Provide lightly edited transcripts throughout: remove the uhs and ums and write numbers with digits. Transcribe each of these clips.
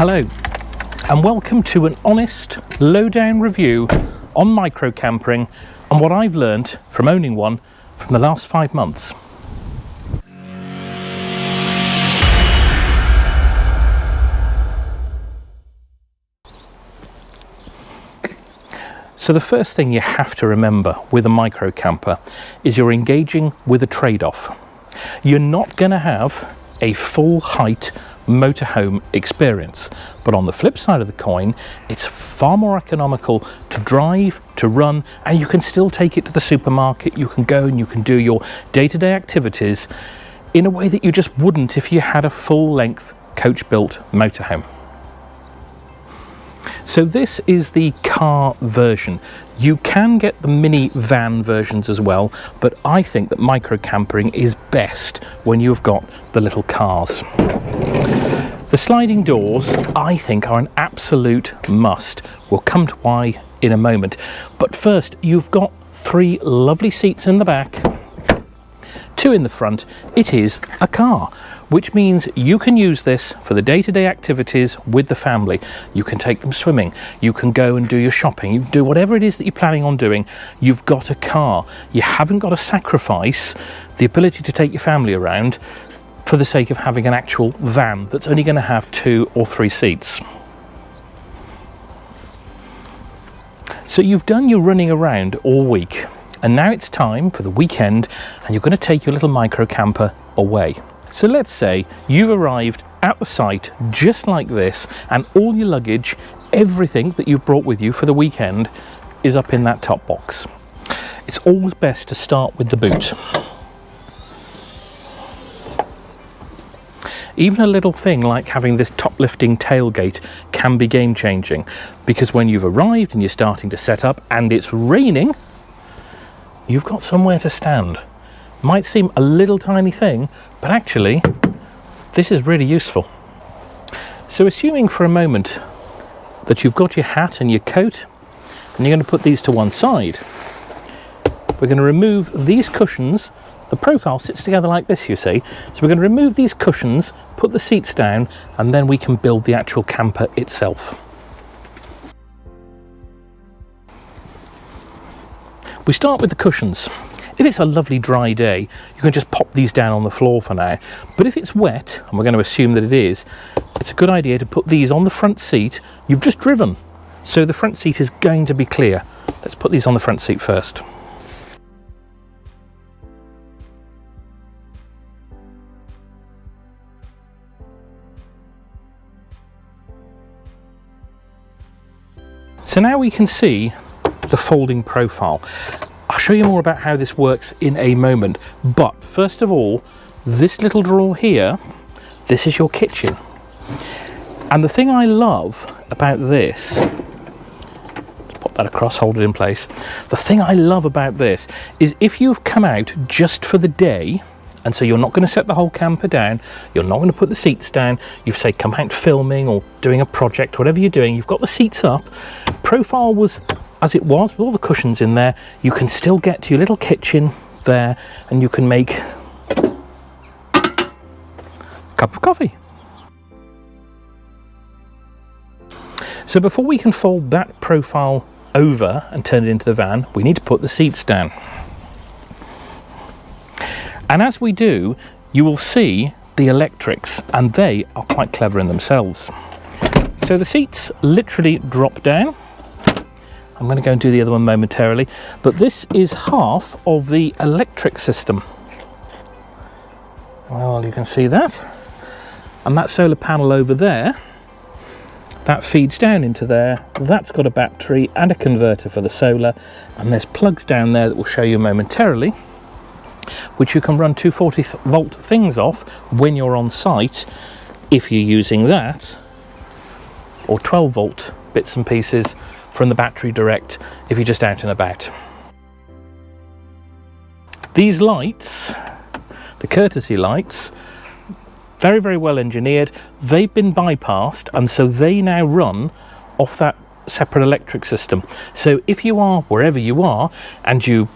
Hello and welcome to an honest lowdown review on microcampering and what I've learned from owning one from the last 5 months. So the first thing you have to remember with a microcamper is you're engaging with a trade-off. You're not going to have a full height motorhome experience, but on the flip side of the coin, it's far more economical to drive, to run, and you can still take it to the supermarket. You can go and you can do your day-to-day activities in a way that you just wouldn't if you had a full-length coach-built motorhome. So this is the car version. You can get the mini van versions as well, but I think that microcampering is best when you've got the little cars. The sliding doors, I think, are an absolute must. We'll come to why in a moment. But first, you've got 3 lovely seats in the back, 2 in the front. It is a car, which means you can use this for the day-to-day activities with the family. You can take them swimming, you can go and do your shopping, you can do whatever it is that you're planning on doing. You've got a car. You haven't got to sacrifice the ability to take your family around for the sake of having an actual van that's only going to have 2 or 3 seats. So you've done your running around all week, and now it's time for the weekend and you're going to take your little microcamper away. So let's say you've arrived at the site just like this, and all your luggage, everything that you've brought with you for the weekend, is up in that top box. It's always best to start with the boot. Even a little thing like having this top lifting tailgate can be game changing, because when you've arrived and you're starting to set up and it's raining, you've got somewhere to stand. Might seem a little tiny thing, but actually this is really useful. So assuming for a moment that you've got your hat and your coat and you're going to put these to one side, we're going to remove these cushions. The profile sits together like this, you see. So we're going to remove these cushions, put the seats down, and then we can build the actual camper itself. We start with the cushions. If it's a lovely dry day, you can just pop these down on the floor for now. But if it's wet, and we're going to assume that it is, it's a good idea to put these on the front seat you've just driven. So the front seat is going to be clear. Let's put these on the front seat first. So now we can see the folding profile. I'll show you more about how this works in a moment, but first of all, this little drawer here, this is your kitchen. And the thing I love about this, let's pop that across, hold it in place. The thing I love about this is if you've come out just for the day, and so you're not going to set the whole camper down, you're not going to put the seats down, you've say come out filming or doing a project, whatever you're doing, you've got the seats up. Profile was as it was with all the cushions in there. You can still get to your little kitchen there and you can make a cup of coffee. So before we can fold that profile over and turn it into the van, we need to put the seats down. And as we do, you will see the electrics, and they are quite clever in themselves. So the seats literally drop down. I'm going to go and do the other one momentarily, but this is half of the electric system. Well, you can see that. And that solar panel over there, that feeds down into there. That's got a battery and a converter for the solar, and there's plugs down there that we'll show you momentarily, which you can run 240 volt things off when you're on site if you're using that, or 12 volt bits and pieces from the battery direct if you're just out and about. These lights, the courtesy lights, very, very well engineered. They've been bypassed, and so they now run off that separate electric system. So if you are wherever you are and you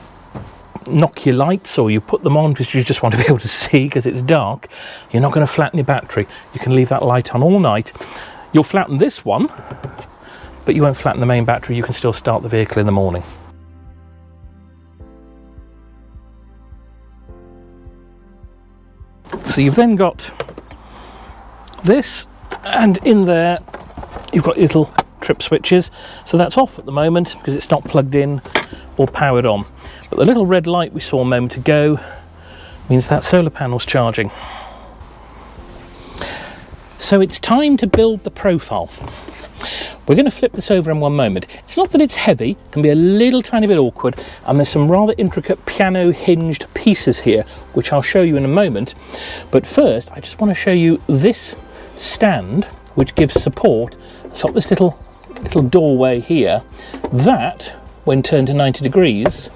knock your lights or you put them on because you just want to be able to see because it's dark, you're not going to flatten your battery. You can leave that light on all night. You'll flatten this one, but you won't flatten the main battery. You can still start the vehicle in the morning. So you've then got this, and in there you've got little trip switches. So that's off at the moment because it's not plugged in or powered on. But the little red light we saw a moment ago means that solar panel's charging. So it's time to build the profile. We're going to flip this over in one moment. It's not that it's heavy, it can be a little tiny bit awkward, and there's some rather intricate piano hinged pieces here, which I'll show you in a moment. But first, I just want to show you this stand, which gives support. It's got this little doorway here. That, when turned to 90 degrees,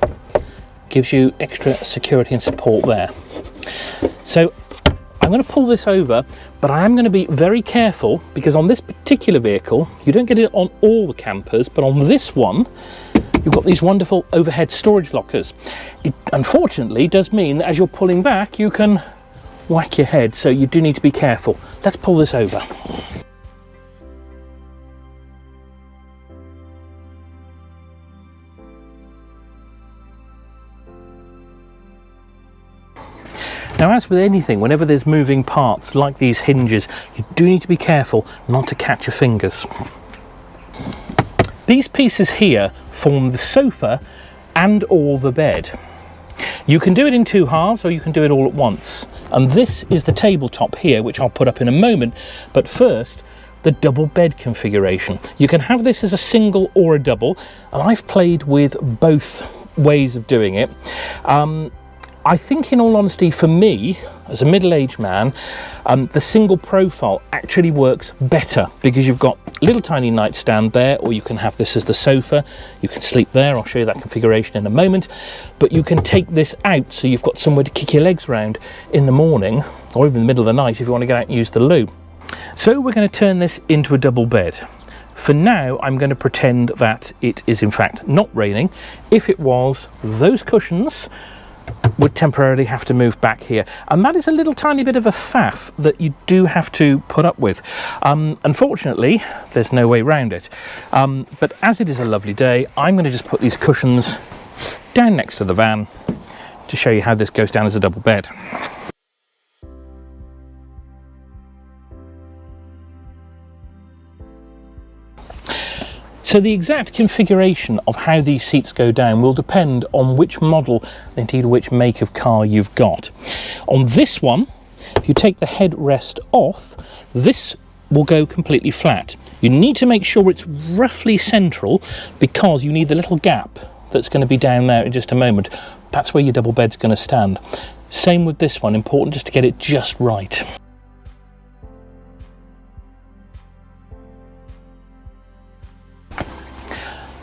gives you extra security and support there. So I'm going to pull this over, but I am going to be very careful because on this particular vehicle, you don't get it on all the campers, but on this one, you've got these wonderful overhead storage lockers. It unfortunately does mean that as you're pulling back, you can whack your head, so you do need to be careful. Let's pull this over. Now, as with anything, whenever there's moving parts like these hinges, you do need to be careful not to catch your fingers. These pieces here form the sofa and or the bed. You can do it in two halves or you can do it all at once. And this is the tabletop here, which I'll put up in a moment. But first, the double bed configuration. You can have this as a single or a double, and I've played with both ways of doing it. I think, in all honesty, for me, as a middle-aged man, the single profile actually works better because you've got a little tiny nightstand there, or you can have this as the sofa. You can sleep there. I'll show you that configuration in a moment. But you can take this out so you've got somewhere to kick your legs around in the morning, or even in the middle of the night if you want to get out and use the loo. So we're going to turn this into a double bed. For now, I'm going to pretend that it is in fact not raining. If it was, those cushions would temporarily have to move back here, and that is a little tiny bit of a faff that you do have to put up with. Unfortunately, there's no way around it, but as it is a lovely day, I'm going to just put these cushions down next to the van to show you how this goes down as a double bed. So the exact configuration of how these seats go down will depend on which model, indeed which make of car you've got. On this one, if you take the headrest off, this will go completely flat. You need to make sure it's roughly central because you need the little gap that's going to be down there in just a moment. That's where your double bed's going to stand. Same with this one, important just to get it just right.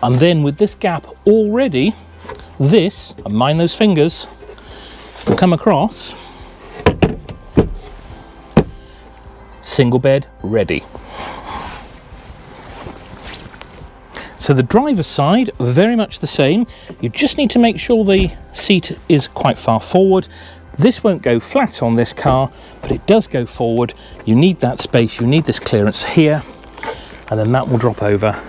And then with this gap already, this, and mind those fingers, will come across. Single bed ready. So the driver's side, very much the same. You just need to make sure the seat is quite far forward. This won't go flat on this car, but it does go forward. You need that space, you need this clearance here, and then that will drop over.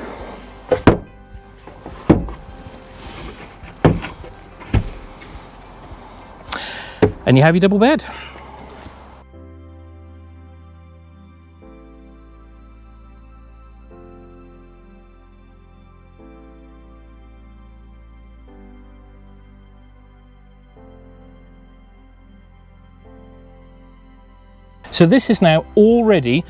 And you have your double bed. So this is now all ready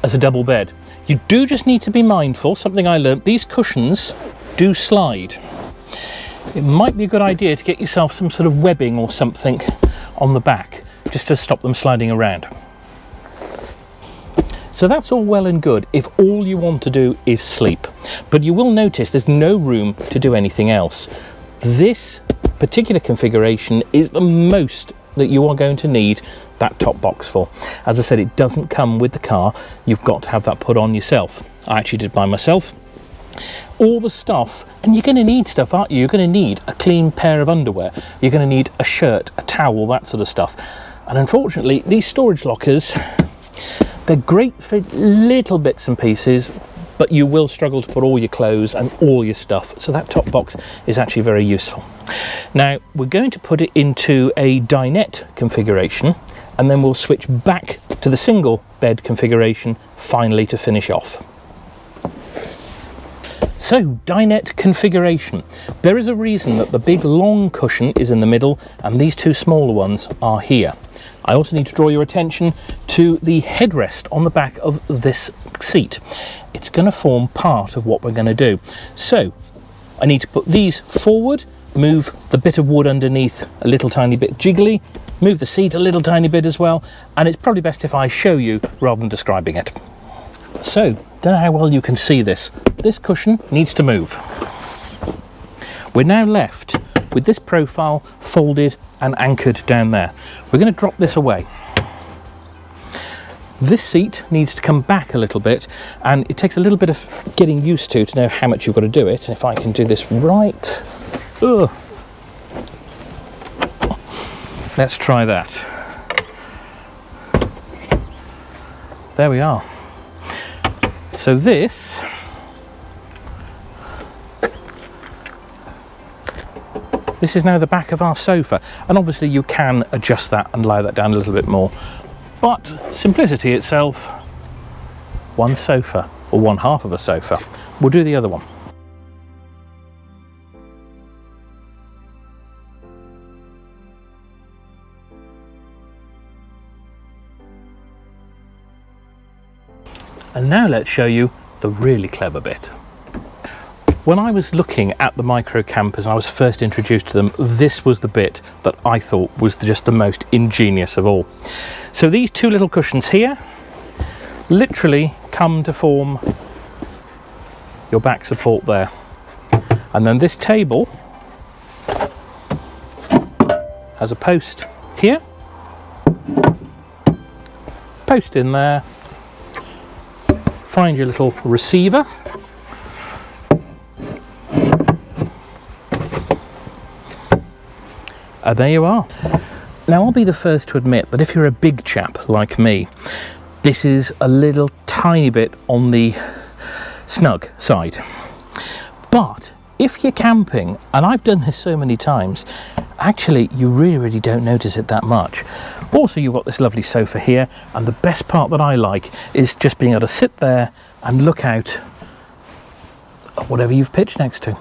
as a double bed. You do just need to be mindful, something I learnt, these cushions do slide. It might be a good idea to get yourself some sort of webbing or something on the back just to stop them sliding around. So that's all well and good if all you want to do is sleep, but you will notice there's no room to do anything else. This particular configuration is the most that you are going to need that top box for. As I said, it doesn't come with the car. You've got to have that put on yourself. I actually did by myself. All the stuff, and you're going to need stuff, aren't you? You're going to need a clean pair of underwear. You're going to need a shirt, a towel, that sort of stuff. And unfortunately, these storage lockers, They're great for little bits and pieces, but you will struggle to put all your clothes and all your stuff. So that top box is actually very useful. Now we're going to put it into a dinette configuration, and then we'll switch back to the single bed configuration finally to finish off. So, dinette configuration. There is a reason that the big long cushion is in the middle and these two smaller ones are here. I also need to draw your attention to the headrest on the back of this seat. It's going to form part of what we're going to do. So, I need to put these forward, move the bit of wood underneath a little tiny bit jiggly, move the seat a little tiny bit as well, and it's probably best if I show you rather than describing it. So, don't know how well you can see this. This cushion needs to move. We're now left with this profile folded and anchored down there. We're going to drop this away. This seat needs to come back a little bit, and it takes a little bit of getting used to know how much you've got to do it. If I can do this right. Ugh. Let's try that. There we are. So this is now the back of our sofa, and obviously you can adjust that and lie that down a little bit more, but simplicity itself, one sofa, or one half of a sofa. We'll do the other one. And now let's show you the really clever bit. When I was looking at the Microcampers, I was first introduced to them, this was the bit that I thought was just the most ingenious of all. So these two little cushions here literally come to form your back support there. And then this table has a post here, post in there, find your little receiver, and there you are. Now I'll be the first to admit that if you're a big chap like me, this is a little tiny bit on the snug side. But if you're camping, and I've done this so many times, actually you really don't notice it that much. Also, you've got this lovely sofa here, and the best part that I like is just being able to sit there and look out at whatever you've pitched next to.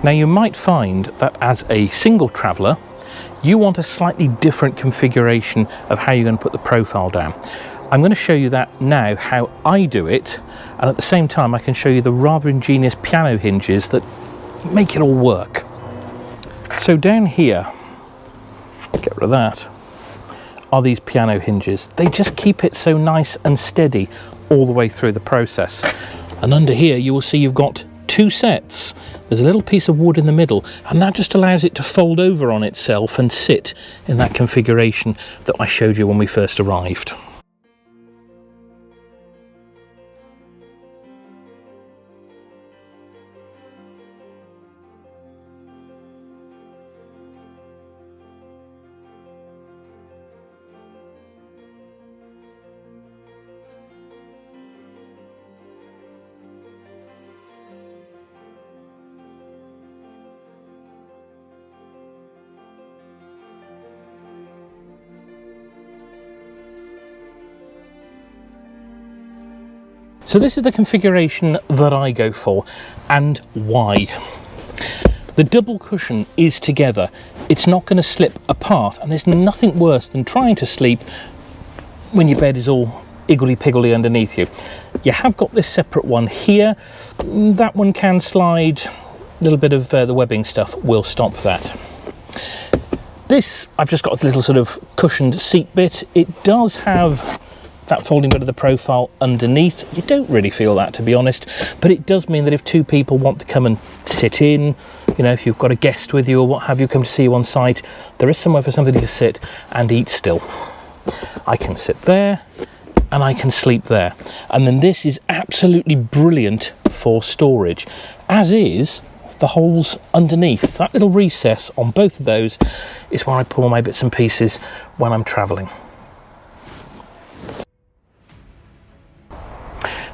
Now you might find that as a single traveller, you want a slightly different configuration of how you're going to put the profile down. I'm going to show you that now, how I do it, and at the same time I can show you the rather ingenious piano hinges that make it all work. So down here, get rid of that, are these piano hinges. They just keep it so nice and steady all the way through the process. And under here you will see you've got two sets. There's a little piece of wood in the middle, and that just allows it to fold over on itself and sit in that configuration that I showed you when we first arrived. So this is the configuration that I go for, and why. The double cushion is together. It's not going to slip apart, and there's nothing worse than trying to sleep when your bed is all iggledy-piggledy underneath you. You have got this separate one here. That one can slide. A little bit of the webbing stuff will stop that. This, I've just got a little sort of cushioned seat bit. It does have that folding bit of the profile underneath. You don't really feel that, to be honest, but it does mean that if two people want to come and sit in, you know, if you've got a guest with you or what have you come to see you on site, there is somewhere for somebody to sit and eat still. I can sit there and I can sleep there, and then this is absolutely brilliant for storage, as is the holes underneath. That little recess on both of those is where I put all my bits and pieces when I'm travelling.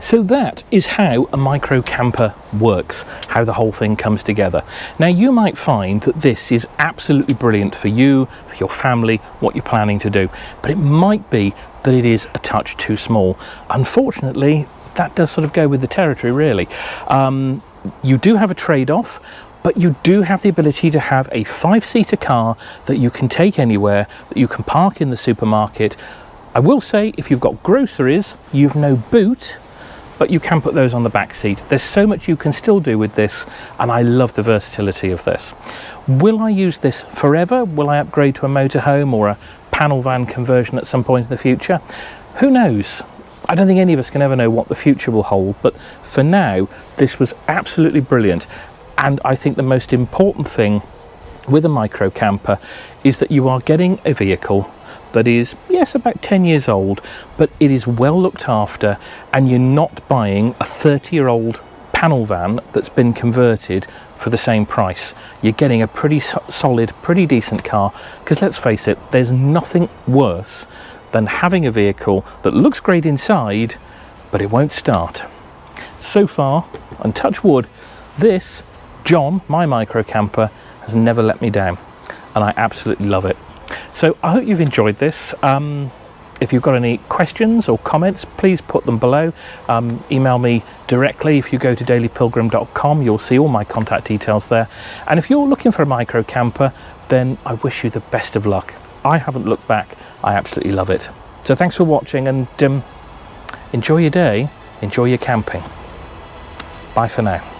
So that is how a micro camper works, how the whole thing comes together. Now you might find that this is absolutely brilliant for you, for your family, what you're planning to do, but it might be that it is a touch too small. Unfortunately, that does sort of go with the territory, really. You do have a trade-off, but you do have the ability to have a 5-seater car that you can take anywhere, that you can park in the supermarket. I will say, if you've got groceries, you've no boot, but you can put those on the back seat. There's so much you can still do with this, and I love the versatility of this. Will I use this forever? Will I upgrade to a motorhome or a panel van conversion at some point in the future? Who knows? I don't think any of us can ever know what the future will hold, but for now, this was absolutely brilliant. And I think the most important thing with a micro camper is that you are getting a vehicle that is, yes, about 10 years old, but it is well looked after, and you're not buying a 30-year-old panel van that's been converted for the same price. You're getting a pretty solid, pretty decent car, because let's face it, there's nothing worse than having a vehicle that looks great inside, but it won't start. So far, and touch wood, this, John, my micro camper, has never let me down, and I absolutely love it. So I hope you've enjoyed this. If you've got any questions or comments, please put them below. Email me directly. If you go to dailypilgrim.com, you'll see all my contact details there. And if you're looking for a micro camper, then I wish you the best of luck. I haven't looked back. I absolutely love it. So thanks for watching, and enjoy your day, enjoy your camping. Bye for now.